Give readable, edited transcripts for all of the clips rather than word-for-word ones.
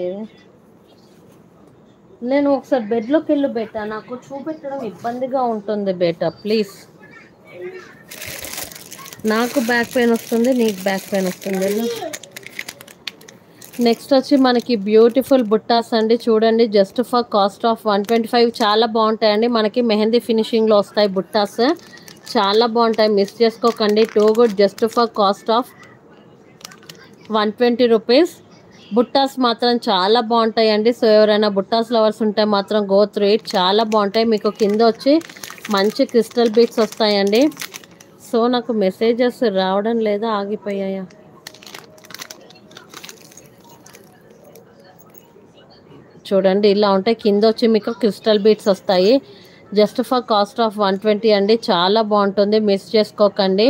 ఏది నేను ఒకసారి బెడ్లోకి వెళ్ళి బేటా, నాకు చూపెట్టడం ఇబ్బందిగా ఉంటుంది బేటా, ప్లీజ్. నాకు బ్యాక్ పెయిన్ వస్తుంది, నీకు బ్యాక్ పెయిన్ వస్తుంది. నెక్స్ట్ వచ్చి మనకి బ్యూటిఫుల్ బుట్టాస్ అండి, చూడండి. Just for cost of 125. చాలా బాగుంటాయండి, మనకి మెహందీ ఫినిషింగ్లో వస్తాయి బుట్టాస్. చాలా బాగుంటాయి, మిస్ చేసుకోకండి. Too good. Just for cost of 120 rupees. బుట్టాస్ మాత్రం చాలా బాగుంటాయండి. సో ఎవరైనా బుట్టాస్ లవర్స్ ఉంటే మాత్రం గో త్రూ ఇట్. చాలా బాగుంటాయి. మీకు కింద వచ్చి మంచి క్రిస్టల్ బీట్స్ వస్తాయండి. సో నాకు మెసేజెస్ రావడం లేదా, ఆగిపోయాయా? చూడండి, ఇలా ఉంటాయి. కింద వచ్చి మీకు క్రిస్టల్ బీట్స్ వస్తాయి. జస్ట్ ఫర్ కాస్ట్ ఆఫ్ 120 అండి. చాలా బాగుంటుంది, మిస్ చేసుకోకండి.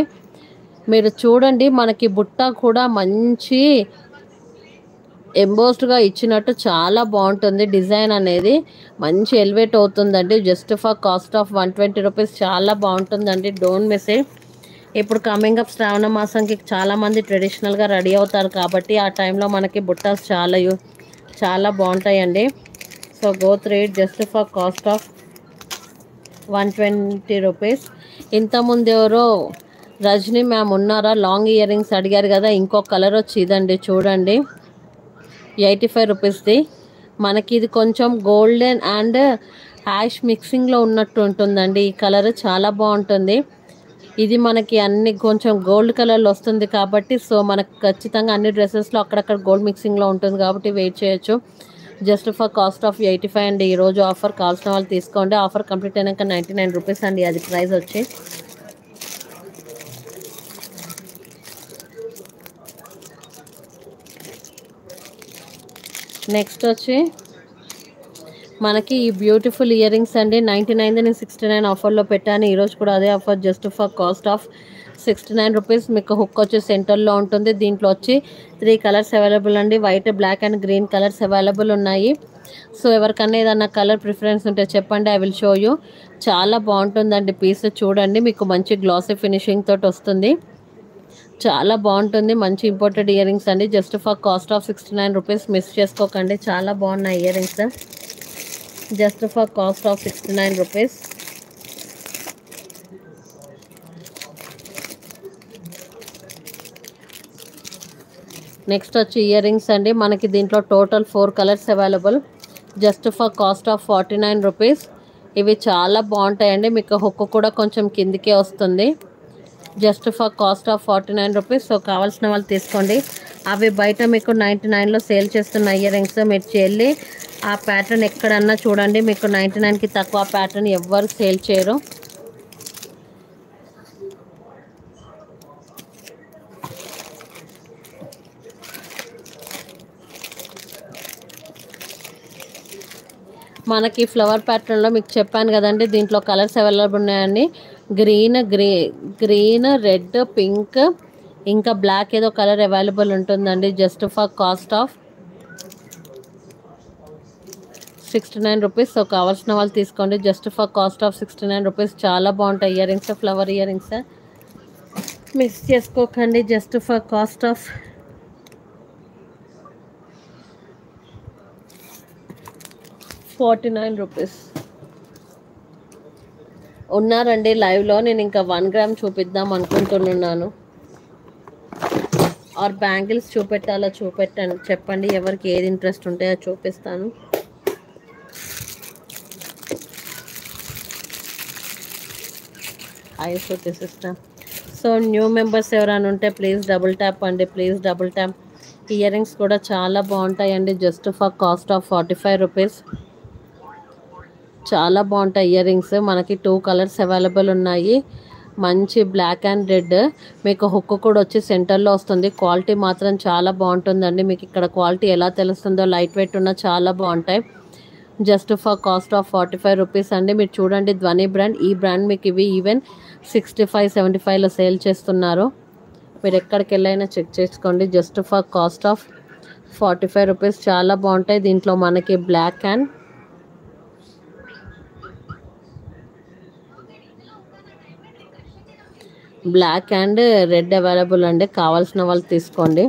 మీరు చూడండి, మనకి బుట్ట కూడా మంచి ఎంబోస్డ్గా ఇచ్చినట్టు చాలా బాగుంటుంది. డిజైన్ అనేది మంచి ఎలివేట్ అవుతుందండి. Just for cost of 120 rupees. చాలా బాగుంటుందండి, డోంట్ మిస్ ఇట్. ఇప్పుడు కమింగ్ అప్ శ్రావణ మాసంకి చాలామంది ట్రెడిషనల్గా రెడీ అవుతారు కాబట్టి ఆ టైంలో మనకి బుట్టాస్ చాలా బాగుంటాయండి. So go through it. Just for cost of 120 rupees. ఇంతకుముందు ఎవరో రజనీ మ్యామ్ ఉన్నారా, లాంగ్ ఇయర్ రింగ్స్ అడిగారు కదా, ఇంకో కలర్ వచ్చి ఇదండి, చూడండి. 85 రూపీస్ది. మనకి ఇది కొంచెం గోల్డెన్ అండ్ యాష్ మిక్సింగ్లో ఉన్నట్టు ఉంటుందండి. ఈ కలర్ చాలా బాగుంటుంది. ఇది మనకి అన్ని కొంచెం గోల్డ్ కలర్లో వస్తుంది కాబట్టి, సో మనకు ఖచ్చితంగా అన్ని డ్రెస్సెస్లో అక్కడక్కడ గోల్డ్ మిక్సింగ్లో ఉంటుంది కాబట్టి వెయిట్ చేయొచ్చు. జస్ట్ ఫర్ కాస్ట్ ఆఫ్ 85 అండి. ఈరోజు ఆఫర్, కావాల్సిన వాళ్ళు తీసుకోండి. ఆఫర్ కంప్లీట్ అయినాక 99 రూపీస్ అండి అది ప్రైస్ వచ్చి. నెక్స్ట్ వచ్చి మనకి ఈ బ్యూటిఫుల్ ఇయర్ రింగ్స్ అండి. 99 నేను 69 ఆఫర్లో పెట్టాను. ఈరోజు కూడా అదే offer. Just for cost of 69 rupees. మీకు హుక్ వచ్చి సెంటర్లో ఉంటుంది. దీంట్లో వచ్చి 3 కలర్స్ అవైలబుల్ అండి. White, black and green colours available ఉన్నాయి. సో ఎవరికన్నా ఏదన్నా కలర్ ప్రిఫరెన్స్ ఉంటే చెప్పండి, ఐ విల్ షో యూ. చాలా బాగుంటుందండి పీస్. చూడండి, మీకు మంచి గ్లాసీ ఫినిషింగ్ తోటి వస్తుంది. చాలా బాగుంటుంది, మంచి ఇంపోర్టెడ్ ఇయర్ రింగ్స్ అండి. Just for cost of 69 rupees. Miss చేసుకోకండి, చాలా బాగున్నాయి ear rings. Just for cost of 69 rupees. Next వచ్చి ఇయర్ రింగ్స్ అండి. మనకి దీంట్లో total 4 colours available. Just for cost of 49 rupees. ఇవి చాలా బాగుంటాయండి. మీకు హుక్ కూడా కొంచెం కిందికే వస్తుంది. Just for cost of 49 rupees. So కావాల్సిన వాళ్ళు తీసుకోండి. అవి బయట మీకు 99లో సేల్ చేస్తున్న ఇయర్ రింగ్స్. మీరు వెళ్ళి ఆ ప్యాటర్న్ ఎక్కడన్నా చూడండి, మీకు 99కి తక్కువ ప్యాటర్న్ ఎవ్వరు సేల్ చేయరు. మనకి ఫ్లవర్ ప్యాటర్న్లో మీకు చెప్పాను కదండి, దీంట్లో కలర్స్ అవైలబుల్ ఉన్నాయండి. గ్రీన్, రెడ్, పింక్, ఇంకా బ్లాక్ ఏదో కలర్ అవైలబుల్ ఉంటుందండి. Just for cost of 69 rupees. So కావాల్సిన వాళ్ళు తీసుకోండి. Just for cost of 69 rupees. చాలా బాగుంటాయి earrings, flower earrings. Miss చేసుకోకండి. Just for cost of 49 rupees. ఉన్నారండి లైవ్లో. నేను ఇంకా 1 గ్రామ్ చూపిద్దాం అనుకుంటున్నాను. ఆర్ బ్యాంగిల్స్ చూపెట్టాలా చూపెట్టాను, చెప్పండి. ఎవరికి ఏది ఇంట్రెస్ట్ ఉంటే అది చూపిస్తాను. ఐస్ తీసిస్తా. సో న్యూ మెంబర్స్ ఎవరైనా ఉంటే ప్లీజ్ డబుల్ ట్యాప్ అండి, please double tap. Ear rings కూడా చాలా బాగుంటాయండి. Just for cost of 45 rupees. చాలా బాగుంటాయి ఇయర్ రింగ్స్. మనకి 2 కలర్స్ అవైలబుల్ ఉన్నాయి. మంచి బ్లాక్ అండ్ రెడ్. మీకు హుక్ కూడా వచ్చి సెంటర్లో వస్తుంది. క్వాలిటీ మాత్రం చాలా బాగుంటుందండి. మీకు ఇక్కడ క్వాలిటీ ఎలా తెలుస్తుందో, లైట్ వెయిట్ ఉన్న చాలా బాగుంటాయి. Just for cost of 45 rupees అండి. మీరు చూడండి, ధ్వని బ్రాండ్. ఈ బ్రాండ్ మీకు ఇవి ఈవెన్ 65-75లో సేల్ చేస్తున్నారు. మీరు ఎక్కడికి వెళ్ళైనా చెక్ చేసుకోండి. Just for cost of 45 rupees. చాలా బాగుంటాయి. దీంట్లో మనకి బ్లాక్ అండ్ రెడ్ అవైలబుల్ అండి. కావాల్సిన వాళ్ళు తీసుకోండి.